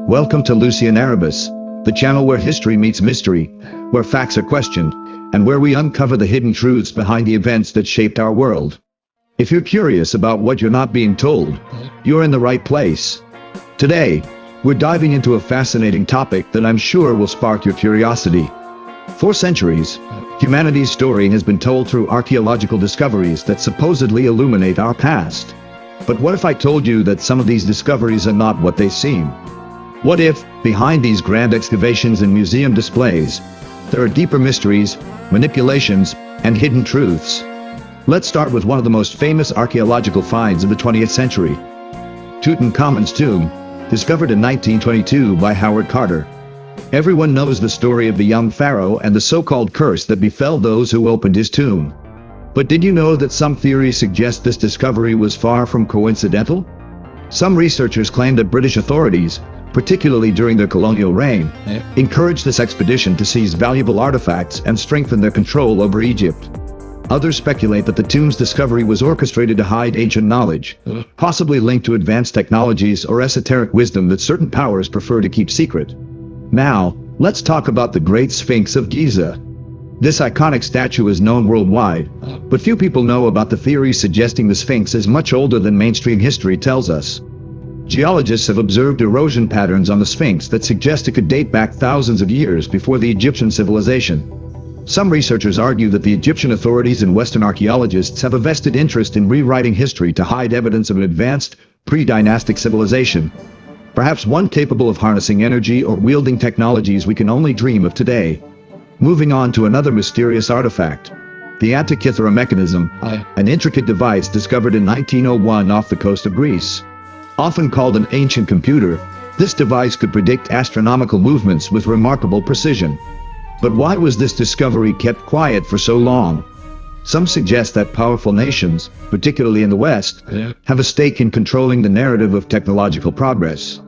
Welcome to Lucy and Erebus, the channel where history meets mystery, where facts are questioned, and where we uncover the hidden truths behind the events that shaped our world. If you're curious about what you're not being told, you're in the right place. Today, we're diving into a fascinating topic that I'm sure will spark your curiosity. For centuries, humanity's story has been told through archaeological discoveries that supposedly illuminate our past. But what if I told you that some of these discoveries are not what they seem? What if, behind these grand excavations and museum displays, there are deeper mysteries, manipulations, and hidden truths? Let's start with one of the most famous archaeological finds of the 20th century. Tutankhamun's tomb, discovered in 1922 by Howard Carter. Everyone knows the story of the young pharaoh and the so-called curse that befell those who opened his tomb. But did you know that some theories suggest this discovery was far from coincidental? Some researchers claim that British authorities, particularly during their colonial reign, encouraged this expedition to seize valuable artifacts and strengthen their control over Egypt. Others speculate that the tomb's discovery was orchestrated to hide ancient knowledge, possibly linked to advanced technologies or esoteric wisdom that certain powers prefer to keep secret. Now, let's talk about the Great Sphinx of Giza. This iconic statue is known worldwide, but few people know about the theories suggesting the Sphinx is much older than mainstream history tells us. Geologists have observed erosion patterns on the Sphinx that suggest it could date back thousands of years before the Egyptian civilization. Some researchers argue that the Egyptian authorities and Western archaeologists have a vested interest in rewriting history to hide evidence of an advanced, pre-dynastic civilization, perhaps one capable of harnessing energy or wielding technologies we can only dream of today. Moving on to another mysterious artifact, the Antikythera Mechanism, an intricate device discovered in 1901 off the coast of Greece. Often called an ancient computer, this device could predict astronomical movements with remarkable precision. But why was this discovery kept quiet for so long? Some suggest that powerful nations, particularly in the West, have a stake in controlling the narrative of technological progress.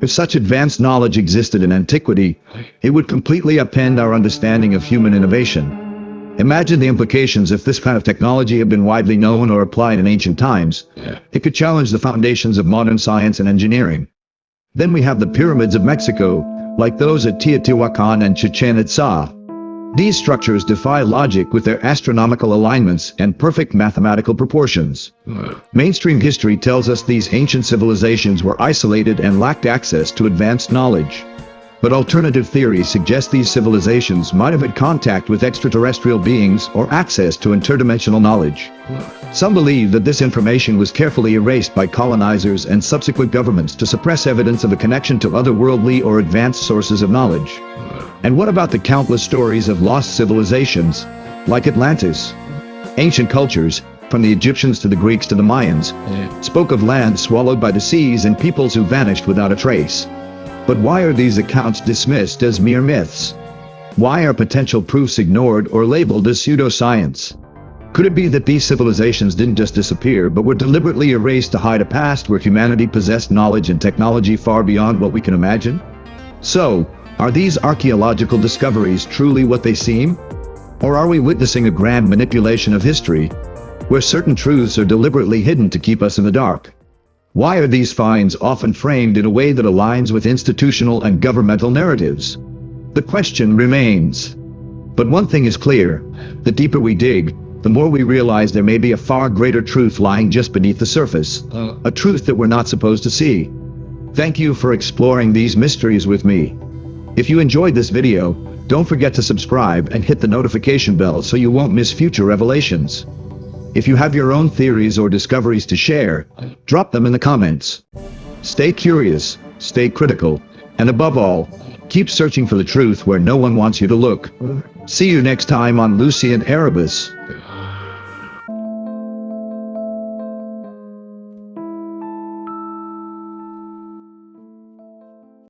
If such advanced knowledge existed in antiquity, it would completely upend our understanding of human innovation. Imagine the implications if this kind of technology had been widely known or applied in ancient times. It could challenge the foundations of modern science and engineering. Then we have the pyramids of Mexico, like those at Teotihuacan and Chichen Itza. These structures defy logic with their astronomical alignments and perfect mathematical proportions. Mainstream history tells us these ancient civilizations were isolated and lacked access to advanced knowledge. But alternative theories suggest these civilizations might have had contact with extraterrestrial beings or access to interdimensional knowledge. Some believe that this information was carefully erased by colonizers and subsequent governments to suppress evidence of a connection to otherworldly or advanced sources of knowledge. And what about the countless stories of lost civilizations, like Atlantis? Ancient cultures, from the Egyptians to the Greeks to the Mayans, spoke of lands swallowed by the seas and peoples who vanished without a trace. But why are these accounts dismissed as mere myths? Why are potential proofs ignored or labeled as pseudoscience? Could it be that these civilizations didn't just disappear, but were deliberately erased to hide a past where humanity possessed knowledge and technology far beyond what we can imagine? So, are these archaeological discoveries truly what they seem? Or are we witnessing a grand manipulation of history, where certain truths are deliberately hidden to keep us in the dark? Why are these finds often framed in a way that aligns with institutional and governmental narratives? The question remains. But one thing is clear: the deeper we dig, the more we realize there may be a far greater truth lying just beneath the surface, a truth that we're not supposed to see. Thank you for exploring these mysteries with me. If you enjoyed this video, don't forget to subscribe and hit the notification bell so you won't miss future revelations. If you have your own theories or discoveries to share, drop them in the comments. Stay curious, stay critical, and above all, keep searching for the truth where no one wants you to look. See you next time on Lucy and Erebus.